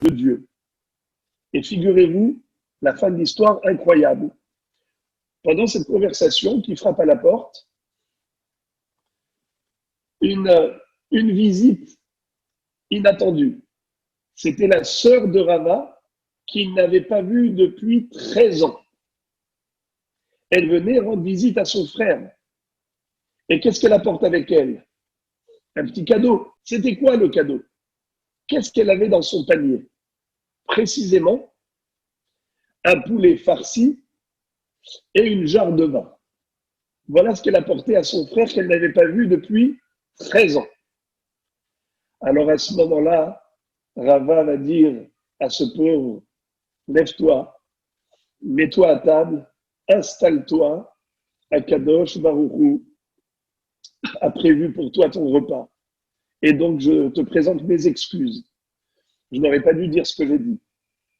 de Dieu. Et figurez-vous, la fin de l'histoire incroyable. Pendant cette conversation qui frappe à la porte, une visite inattendue. C'était la sœur de Rava qu'il n'avait pas vue depuis 13 ans. Elle venait rendre visite à son frère. Et qu'est-ce qu'elle apporte avec elle? Un petit cadeau. C'était quoi le cadeau? Qu'est-ce qu'elle avait dans son panier? Précisément, un poulet farci et une jarre de vin. Voilà ce qu'elle apportait à son frère qu'elle n'avait pas vu depuis 13 ans. Alors à ce moment-là, Rava va dire à ce pauvre, lève-toi, mets-toi à table, installe-toi, Akadosh Baruch Hu a prévu pour toi ton repas. Et donc je te présente mes excuses. Je n'aurais pas dû dire ce que j'ai dit.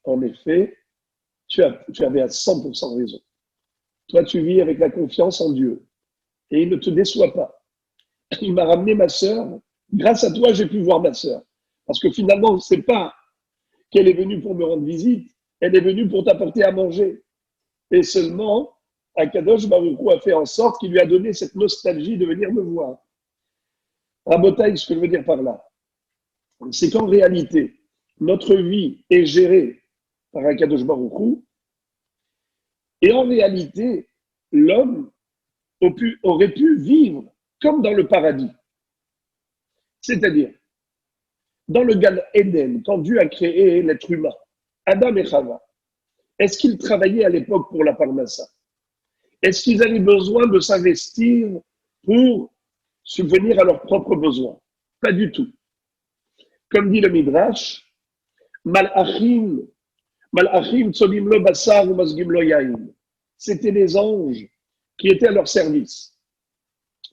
En effet, tu avais à 100% raison. Toi, tu vis avec la confiance en Dieu. Et il ne te déçoit pas. Il m'a ramené ma sœur. Grâce à toi, j'ai pu voir ma sœur. Parce que finalement, ce n'est pas qu'elle est venue pour me rendre visite. Elle est venue pour t'apporter à manger. Et seulement, Akadosh Baruch Hu a fait en sorte qu'il lui a donné cette nostalgie de venir me voir. Rabotaï, ce que je veux dire par là, c'est qu'en réalité, notre vie est gérée par Akadosh Baruch Hu. Et en réalité, l'homme aurait pu vivre comme dans le paradis. C'est-à-dire, dans le Gan Eden, quand Dieu a créé l'être humain, Adam et Chava, est-ce qu'ils travaillaient à l'époque pour la parnassa? Est-ce qu'ils avaient besoin de s'investir pour subvenir à leurs propres besoins? Pas du tout. Comme dit le Midrash, Malachim tzolim lo basar ou masgim lo yain. C'était les anges qui étaient à leur service.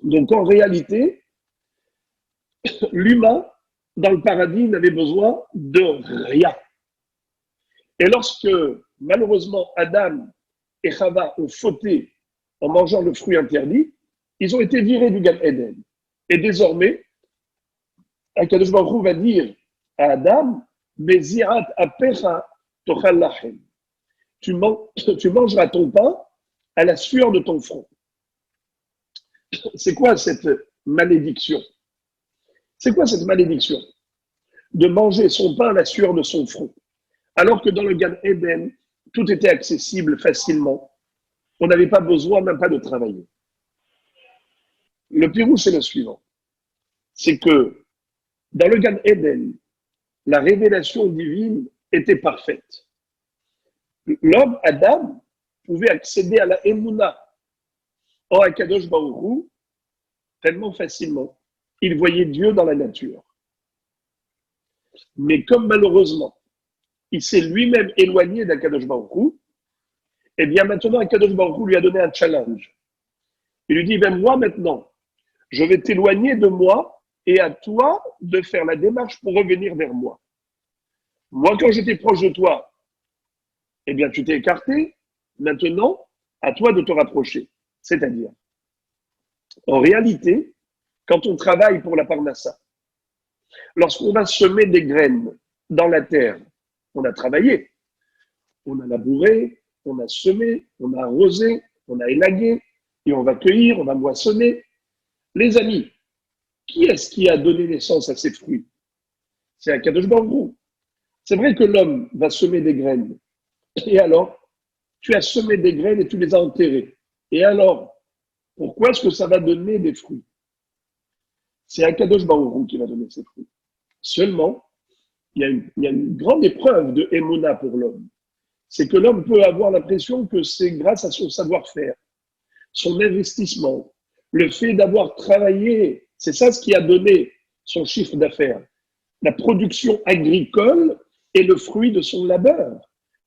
Donc en réalité, l'humain, dans le paradis, n'avait besoin de rien. Et lorsque, malheureusement, Adam et Chava ont fauté en mangeant le fruit interdit, ils ont été virés du Gan Eden. Et désormais, Akadosh Baruch Hu va dire à Adam, Bezirat apecha tochal lachem. Tu mangeras ton pain à la sueur de ton front. C'est quoi cette malédiction? C'est quoi cette malédiction? De manger son pain à la sueur de son front. Alors que dans le Gan Eden, tout était accessible facilement. On n'avait pas besoin même pas de travailler. Le pérou, c'est le suivant. C'est que dans le Gan Eden, la révélation divine était parfaite. L'homme, Adam, pouvait accéder à la Emouna en Akadosh Baruch Hu tellement facilement. Il voyait Dieu dans la nature. Mais comme malheureusement, il s'est lui-même éloigné d'Akadosh Baruch Hu, eh bien maintenant, Akadosh Baruch Hu lui a donné un challenge. Il lui dit, ben moi maintenant, je vais t'éloigner de moi et à toi de faire la démarche pour revenir vers moi. Moi, quand j'étais proche de toi, eh bien, tu t'es écarté. Maintenant, à toi de te rapprocher. C'est-à-dire, en réalité, quand on travaille pour la parnassa, lorsqu'on va semer des graines dans la terre, on a travaillé, on a labouré, on a semé, on a arrosé, on a élagué, et on va cueillir, on va moissonner. Les amis, qui est-ce qui a donné naissance à ces fruits? C'est Akadosh Baruch Hu. C'est vrai que l'homme va semer des graines. Et alors, tu as semé des graines et tu les as enterrées. Et alors, pourquoi est-ce que ça va donner des fruits? C'est Akadosh Baruch Hu qui va donner ces fruits. Seulement, il y a une grande épreuve de Emouna pour l'homme. C'est que l'homme peut avoir l'impression que c'est grâce à son savoir-faire, son investissement, le fait d'avoir travaillé, c'est ça ce qui a donné son chiffre d'affaires. La production agricole est le fruit de son labeur.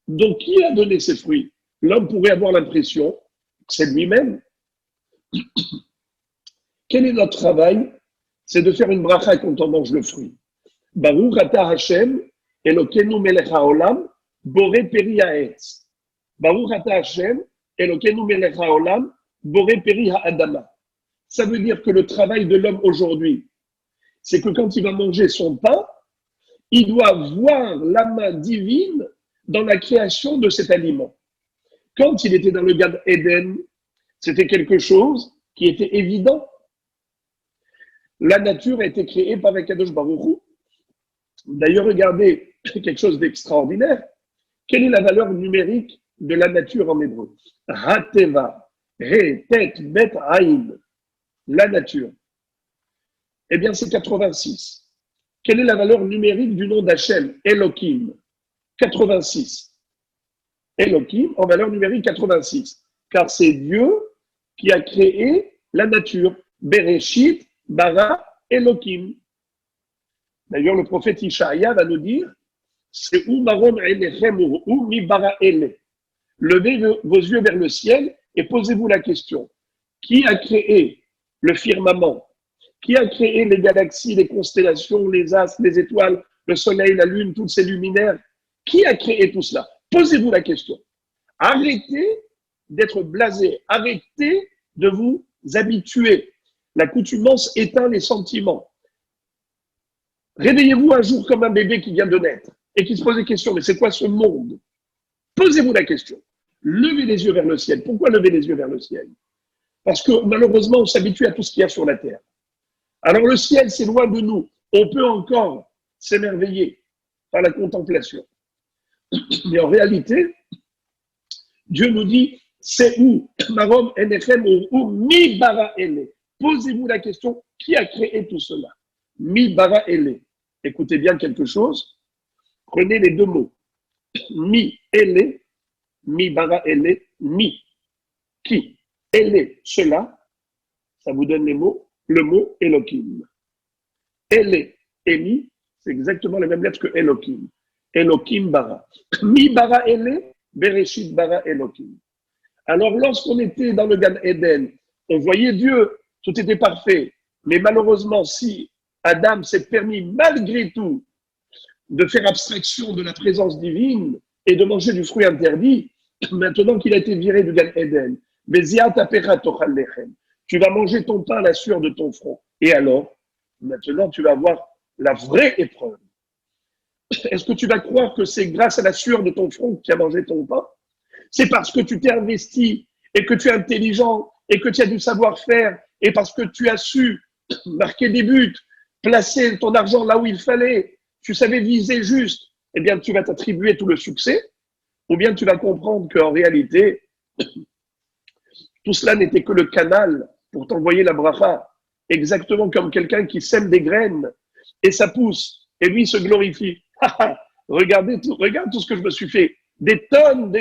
Donc, qui a donné ces fruits? L'homme pourrait avoir l'impression que c'est lui-même. Quel est notre travail? C'est de faire une bracha quand on mange le fruit. Baruch ata Hashem, Elokeinu melech haolam, boré peri haetz. Baruch ata Hashem, Elokeinu melech haolam, boré peri haadama. Ça veut dire que le travail de l'homme aujourd'hui, c'est que quand il va manger son pain, il doit voir la main divine dans la création de cet aliment. Quand il était dans le Gan Eden, c'était quelque chose qui était évident. La nature a été créée par Akadosh Baruch Hu. D'ailleurs, regardez quelque chose d'extraordinaire. Quelle est la valeur numérique de la nature en hébreu? Hateva, He, Tet, Bet, Aïn. La nature. Eh bien, c'est 86. Quelle est la valeur numérique du nom d'Hachem? Elohim. 86. Elohim en valeur numérique 86. Car c'est Dieu qui a créé la nature. Bereshit, Bara, Elohim. D'ailleurs, le prophète Ishaïa va nous dire, c'est où marom elechem ou mi bara ele. Levez vos yeux vers le ciel et posez-vous la question. Qui a créé le firmament? Qui a créé les galaxies, les constellations, les astres, les étoiles, le soleil, la lune, tous ces luminaires? Qui a créé tout cela? Posez-vous la question. Arrêtez d'être blasé. Arrêtez de vous habituer. L'accoutumance éteint les sentiments. Réveillez-vous un jour comme un bébé qui vient de naître et qui se pose des questions. Mais c'est quoi ce monde? Posez-vous la question. Levez les yeux vers le ciel. Pourquoi lever les yeux vers le ciel? Parce que malheureusement, on s'habitue à tout ce qu'il y a sur la terre. Alors le ciel, c'est loin de nous. On peut encore s'émerveiller par la contemplation. Mais en réalité, Dieu nous dit, c'est où? Marom enechem ou mi bara ele. Posez-vous la question, qui a créé tout cela? Mi bara ele. Écoutez bien quelque chose. Prenez les deux mots. Mi ele, mi bara ele, mi. Qui? Ele, cela. Ça vous donne les mots. Le mot Elohim. Ele et mi, c'est exactement les mêmes lettres que Elohim. Elohim bara. Mi bara ele, Bereshit bara Elohim. Alors, lorsqu'on était dans le Gan Eden, on voyait Dieu, tout était parfait. Mais malheureusement, si Adam s'est permis, malgré tout, de faire abstraction de la présence divine et de manger du fruit interdit, maintenant qu'il a été viré du Gan Eden, tu vas manger ton pain à la sueur de ton front. Et alors, maintenant, tu vas avoir la vraie épreuve. Est-ce que tu vas croire que c'est grâce à la sueur de ton front que tu as mangé ton pain? C'est parce que tu t'es investi et que tu es intelligent et que tu as du savoir-faire et parce que tu as su marquer des buts, placer ton argent là où il fallait, tu savais viser juste, eh bien, tu vas t'attribuer tout le succès, ou bien tu vas comprendre qu'en réalité, tout cela n'était que le canal pour t'envoyer la bracha, exactement comme quelqu'un qui sème des graines et ça pousse, et lui se glorifie. Regarde tout ce que je me suis fait. Des tonnes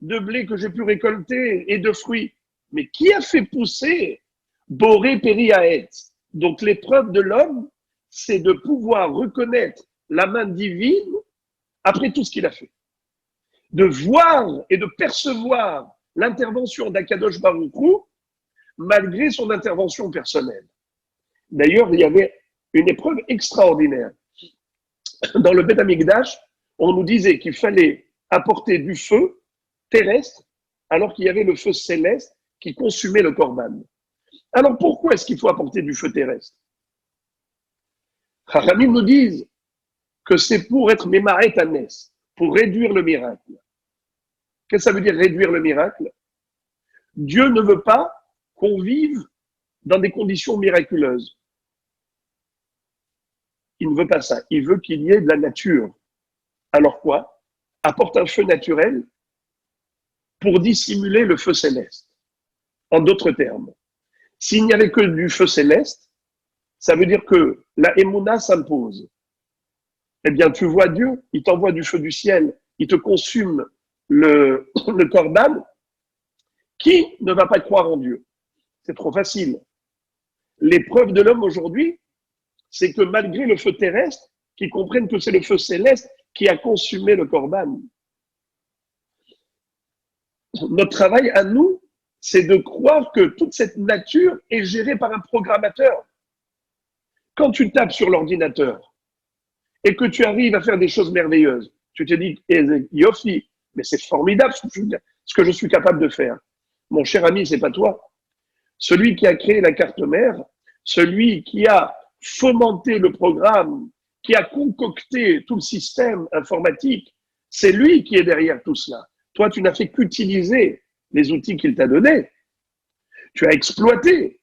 de blé que j'ai pu récolter et de fruits. Mais qui a fait pousser Boré Périaet? Donc l'épreuve de l'homme, c'est de pouvoir reconnaître la main divine après tout ce qu'il a fait. De voir et de percevoir l'intervention d'Akadosh Baruch Hu malgré son intervention personnelle. D'ailleurs, il y avait une épreuve extraordinaire. Dans le Beth Amikdash, on nous disait qu'il fallait apporter du feu terrestre alors qu'il y avait le feu céleste qui consumait le korban. Alors pourquoi est-ce qu'il faut apporter du feu terrestre? Chachamim nous disent que c'est pour être Memaret Hanes, pour réduire le miracle. Qu'est-ce que ça veut dire réduire le miracle? Dieu ne veut pas qu'on vive dans des conditions miraculeuses. Il ne veut pas ça. Il veut qu'il y ait de la nature. Alors quoi? Apporte un feu naturel pour dissimuler le feu céleste. En d'autres termes, s'il n'y avait que du feu céleste, ça veut dire que la émouna s'impose. Eh bien, tu vois Dieu, il t'envoie du feu du ciel, il te consume le korban. Qui ne va pas croire en Dieu? C'est trop facile. L'épreuve de l'homme aujourd'hui, c'est que malgré le feu terrestre, qu'ils comprennent que c'est le feu céleste qui a consumé le korban. Notre travail à nous, c'est de croire que toute cette nature est gérée par un programmateur. Quand tu tapes sur l'ordinateur et que tu arrives à faire des choses merveilleuses, tu te dis, Yofi, mais c'est formidable ce que je suis capable de faire. Mon cher ami, c'est pas toi. Celui qui a créé la carte mère, celui qui a fomenté le programme qui a concocté tout le système informatique. C'est lui qui est derrière tout cela. Toi, tu n'as fait qu'utiliser les outils qu'il t'a donnés. Tu as exploité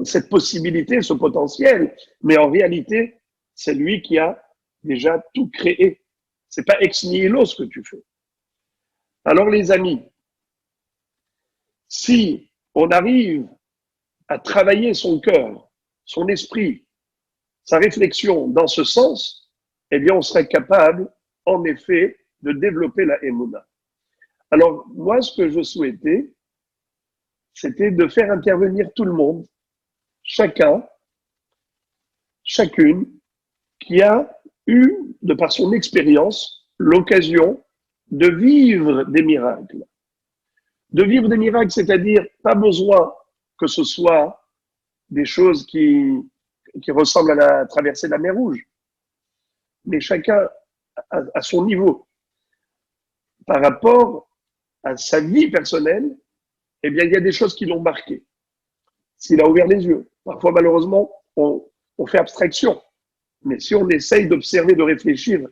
cette possibilité, ce potentiel, mais en réalité, c'est lui qui a déjà tout créé. C'est pas ex nihilo ce que tu fais. Alors les amis, si on arrive à travailler son cœur, son esprit, sa réflexion dans ce sens, eh bien on serait capable, en effet, de développer la Emouna. Alors moi, ce que je souhaitais, c'était de faire intervenir tout le monde, chacun, chacune, qui a eu, de par son expérience, l'occasion de vivre des miracles. De vivre des miracles, c'est-à-dire pas besoin que ce soit des choses qui ressemblent à la traversée de la mer Rouge, mais chacun à son niveau. Par rapport à sa vie personnelle, eh bien, il y a des choses qui l'ont marqué. S'il a ouvert les yeux, parfois malheureusement, on fait abstraction. Mais si on essaye d'observer, de réfléchir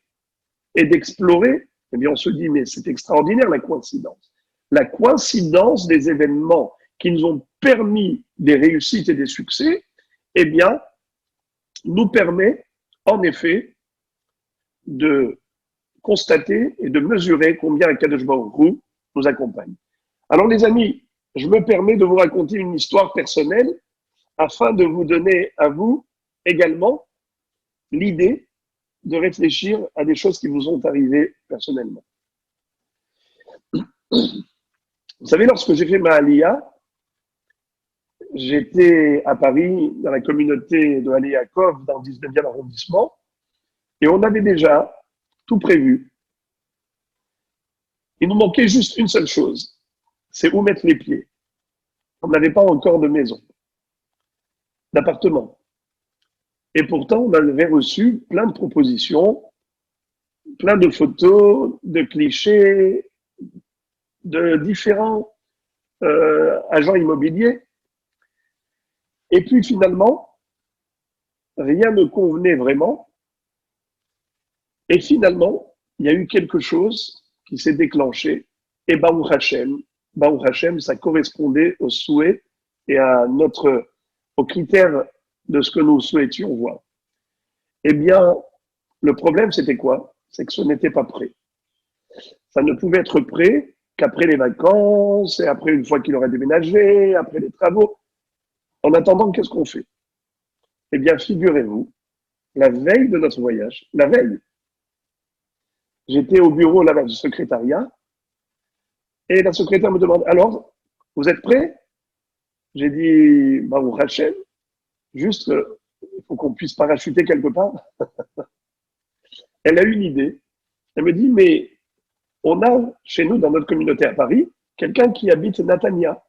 et d'explorer, eh bien, on se dit, mais c'est extraordinaire la coïncidence. La coïncidence des événements qui nous ont permis des réussites et des succès, eh bien, nous permet, en effet, de constater et de mesurer combien Akadosh Baruch Hu nous accompagne. Alors, les amis, je me permets de vous raconter une histoire personnelle afin de vous donner à vous également l'idée de réfléchir à des choses qui vous ont arrivé personnellement. Vous savez, lorsque j'ai fait ma Aliyah, j'étais à Paris, dans la communauté de Aliyakov, dans le 19e arrondissement, et on avait déjà tout prévu. Il nous manquait juste une seule chose, c'est où mettre les pieds. On n'avait pas encore de maison, d'appartement. Et pourtant, on avait reçu plein de propositions, plein de photos, de clichés, de différents agents immobiliers. Et puis finalement, rien ne convenait vraiment. Et finalement, il y a eu quelque chose qui s'est déclenché. Et Baruch Hashem, ça correspondait aux souhaits et aux critères de ce que nous souhaitions voir. Eh bien, le problème, c'était quoi? C'est que ce n'était pas prêt. Ça ne pouvait être prêt qu'après les vacances, et après une fois qu'il aurait déménagé, après les travaux. En attendant, qu'est-ce qu'on fait? Eh bien, figurez-vous, la veille de notre voyage, la veille, j'étais au bureau là-bas du secrétariat, et la secrétaire me demande, alors, vous êtes prêts? J'ai dit, Baruch Hashem, juste, il faut qu'on puisse parachuter quelque part. Elle a eu une idée. Elle me dit, mais on a chez nous, dans notre communauté à Paris, quelqu'un qui habite Natania.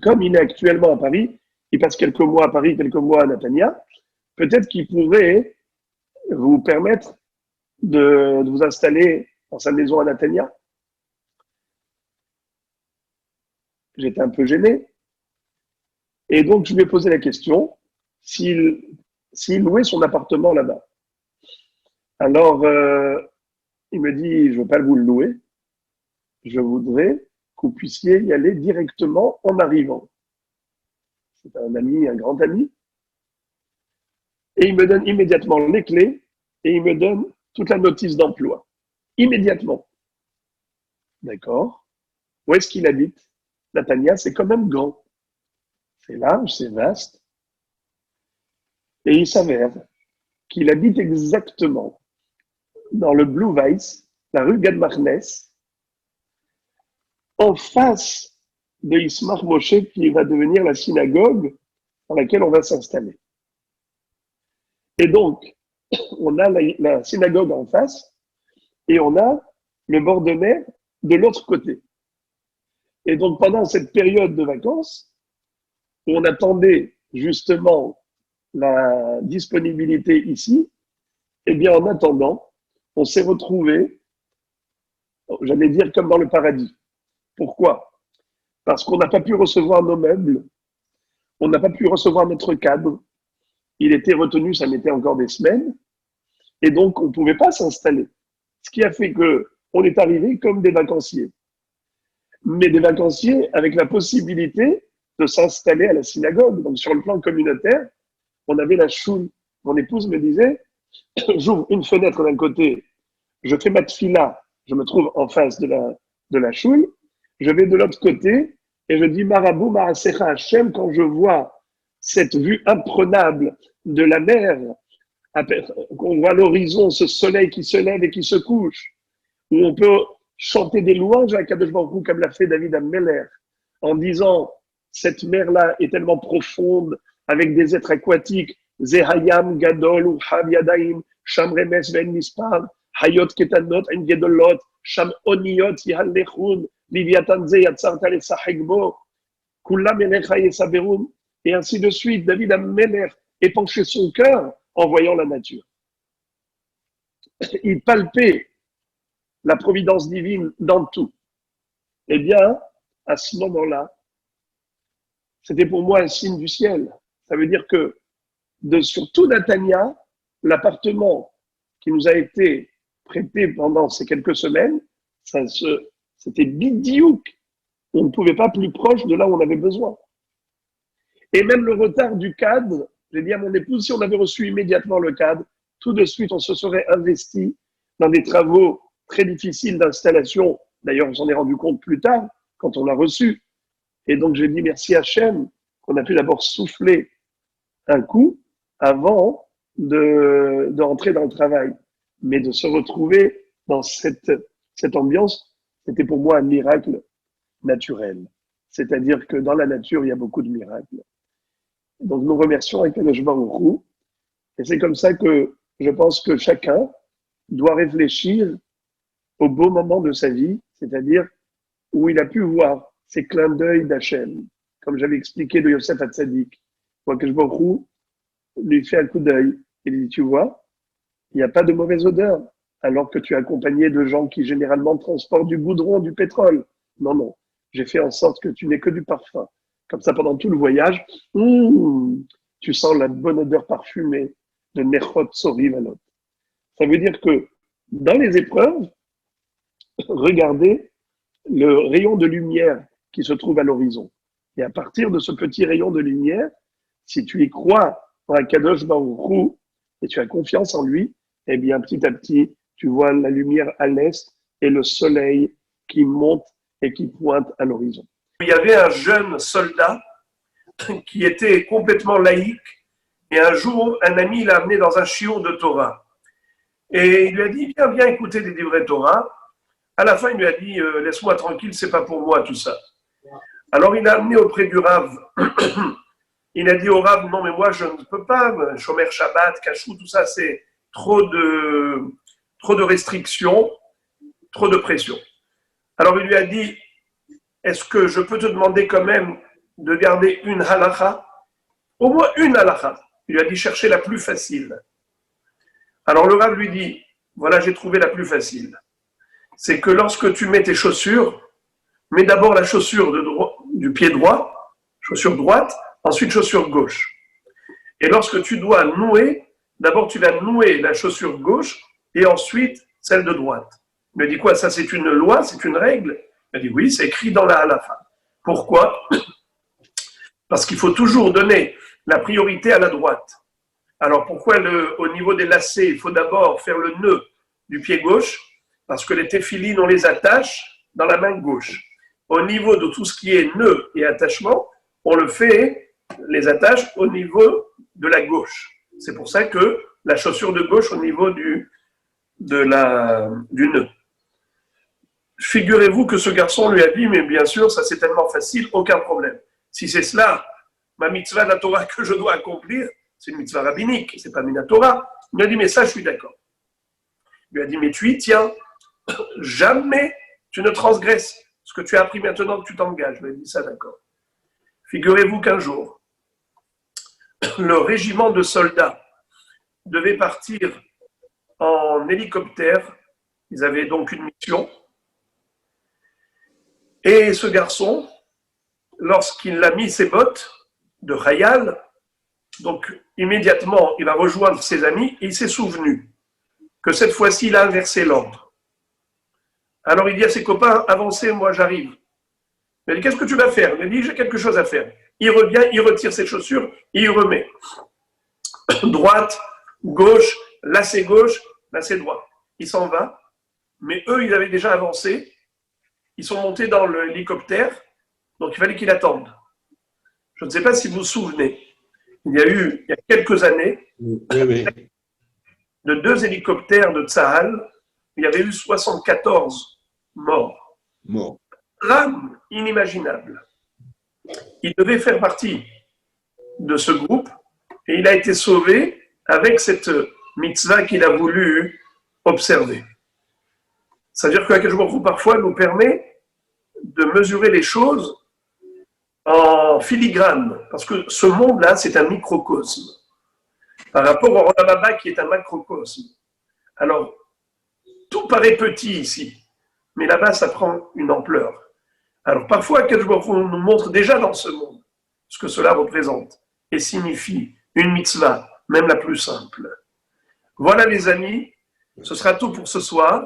Comme il est actuellement à Paris, il passe quelques mois à Paris, quelques mois à Natania, peut-être qu'il pourrait vous permettre de vous installer dans sa maison à Natania. J'étais un peu gêné. Et donc, je lui ai posé la question s'il louait son appartement là-bas. Alors, il me dit, je ne veux pas vous le louer, je voudrais que vous puissiez y aller directement en arrivant. C'est un ami, un grand ami. Et il me donne immédiatement les clés et il me donne toute la notice d'emploi. Immédiatement. D'accord. Où est-ce qu'il habite? Natania, c'est quand même grand. C'est large, c'est vaste. Et il s'avère qu'il habite exactement dans le Blue Weiss, la rue Gad-Marnes, en face de Ismar Moshe, qui va devenir la synagogue dans laquelle on va s'installer. Et donc, on a la synagogue en face et on a le bord de mer de l'autre côté. Et donc, pendant cette période de vacances, où on attendait justement la disponibilité ici, eh bien, en attendant, on s'est retrouvés, j'allais dire, comme dans le paradis. Pourquoi? Parce qu'on n'a pas pu recevoir nos meubles, on n'a pas pu recevoir notre cadre, il était retenu, ça mettait encore des semaines, et donc on ne pouvait pas s'installer. Ce qui a fait qu'on est arrivé comme des vacanciers. Mais des vacanciers avec la possibilité de s'installer à la synagogue. Donc sur le plan communautaire, on avait la choule. Mon épouse me disait, j'ouvre une fenêtre d'un côté, je fais ma tfila, je me trouve en face de la choule, je vais de l'autre côté et je dis Marabou Marasecha Hashem quand je vois cette vue imprenable de la mer, qu'on voit l'horizon, ce soleil qui se lève et qui se couche, où on peut chanter des louanges à Kadosh Baruch Hu comme l'a fait David Ammeler, en disant cette mer-là est tellement profonde, avec des êtres aquatiques, Zehayam, Gadol, Uhav Yadaim, Sham Remes Ven Mispar, Hayot Ketanot, En Gedolot, Sham Oniot, Yihallechun, Liviatan Ze Yatzart Alesachegbo, Kulam Elecha Yesaberum, et ainsi de suite. David Ammeler épanchait son cœur en voyant la nature. Il palpait la providence divine dans tout. Eh bien, à ce moment-là, c'était pour moi un signe du ciel. Ça veut dire que, surtout Natania, l'appartement qui nous a été prêté pendant ces quelques semaines, c'était bidiouk. On ne pouvait pas plus proche de là où on avait besoin. Et même le retard du cadre, j'ai dit à mon épouse, si on avait reçu immédiatement le cadre, tout de suite, on se serait investi dans des travaux très difficiles d'installation. D'ailleurs, on s'en est rendu compte plus tard, quand on l'a reçu. Et donc, j'ai dit merci à Hachem qu'on a pu d'abord souffler un coup avant de rentrer dans le travail. Mais de se retrouver dans cette ambiance, c'était pour moi un miracle naturel. C'est-à-dire que dans la nature, il y a beaucoup de miracles. Donc, nous remercions Akadosh Baruch Hu. Et c'est comme ça que je pense que chacun doit réfléchir au beau moment de sa vie, c'est-à-dire où il a pu voir ces clins d'œil d'Hachem, comme j'avais expliqué de Yosef Hatzadik. Akadosh Baruch Hu lui fait un coup d'œil et lui dit, tu vois, il n'y a pas de mauvaise odeur, alors que tu es accompagné de gens qui généralement transportent du goudron, du pétrole. Non, non, j'ai fait en sorte que tu n'aies que du parfum. Comme ça, pendant tout le voyage, tu sens la bonne odeur parfumée de Nechot Sori Valot. Ça veut dire que dans les épreuves, regardez le rayon de lumière qui se trouve à l'horizon. Et à partir de ce petit rayon de lumière, si tu y crois en Akadosh Baruch Hu et tu as confiance en lui, eh bien, petit à petit, tu vois la lumière à l'est et le soleil qui monte et qui pointe à l'horizon. Il y avait un jeune soldat qui était complètement laïque et un jour, un ami l'a amené dans un shiur de Torah. Et il lui a dit, viens écouter des livrets Torah. À la fin, il lui a dit, laisse-moi tranquille, c'est pas pour moi tout ça. Alors, il l'a amené auprès du Rav. Il a dit au Rav, non, mais moi, je ne peux pas, Shomer Shabbat, Kachou, tout ça, c'est trop de restrictions, trop de pression. Alors, il lui a dit, est-ce que je peux te demander quand même de garder une halakha? Au moins une halakha. Il lui a dit, chercher la plus facile. Alors, le Rav lui dit, voilà, j'ai trouvé la plus facile. C'est que lorsque tu mets tes chaussures, mets d'abord la chaussure du pied droit, chaussure droite, ensuite chaussure gauche. Et lorsque tu dois nouer, d'abord tu vas nouer la chaussure gauche et ensuite celle de droite. Il me dit quoi? Ça c'est une loi, c'est une règle? Il me dit oui, c'est écrit dans la halakha. Pourquoi? Parce qu'il faut toujours donner la priorité à la droite. Alors pourquoi au niveau des lacets, il faut d'abord faire le nœud du pied gauche? Parce que les téphilines, on les attache dans la main gauche. Au niveau de tout ce qui est nœud et attachement, on le fait, les attache au niveau de la gauche. C'est pour ça que la chaussure de gauche au niveau du nœud. Figurez-vous que ce garçon lui a dit, mais bien sûr, ça c'est tellement facile, aucun problème. Si c'est cela, ma mitzvah de la Torah que je dois accomplir, c'est une mitzvah rabbinique, c'est pas une Torah. Il m'a dit, mais ça je suis d'accord. Il lui a dit, mais tu y tiens, jamais tu ne transgresses ce que tu as appris maintenant que tu t'engages. Je lui ai dit ça, d'accord. Figurez-vous qu'un jour, le régiment de soldats devait partir en hélicoptère. Ils avaient donc une mission. Et ce garçon, lorsqu'il a mis ses bottes de Khayal, Donc, immédiatement, il va rejoindre ses amis et il s'est souvenu que cette fois-ci, il a inversé l'ordre. Alors, il dit à ses copains, avancez, moi j'arrive. Il dit, qu'est-ce que tu vas faire? Il dit, j'ai quelque chose à faire. Il revient, il retire ses chaussures et il remet. Droite, gauche, là c'est gauche, là c'est droit. Il s'en va, mais eux, ils avaient déjà avancé. Ils sont montés dans l'hélicoptère, donc il fallait qu'ils attendent. Je ne sais pas si vous vous souvenez, il y a quelques années, de 2 hélicoptères de Tsahal, il y avait eu 74 morts. Drame inimaginable. Il devait faire partie de ce groupe et il a été sauvé avec cette mitzvah qu'il a voulu observer. C'est-à-dire qu'Akadosh Baruch Hu parfois nous permet de mesurer les choses en filigrane, parce que ce monde-là, c'est un microcosme, par rapport au Olam Haba qui est un macrocosme. Alors, tout paraît petit ici, mais là-bas, ça prend une ampleur. Alors, parfois, Akadosh Baruch Hu nous montre déjà dans ce monde ce que cela représente et signifie une mitzvah, même la plus simple. Voilà, les amis, ce sera tout pour ce soir.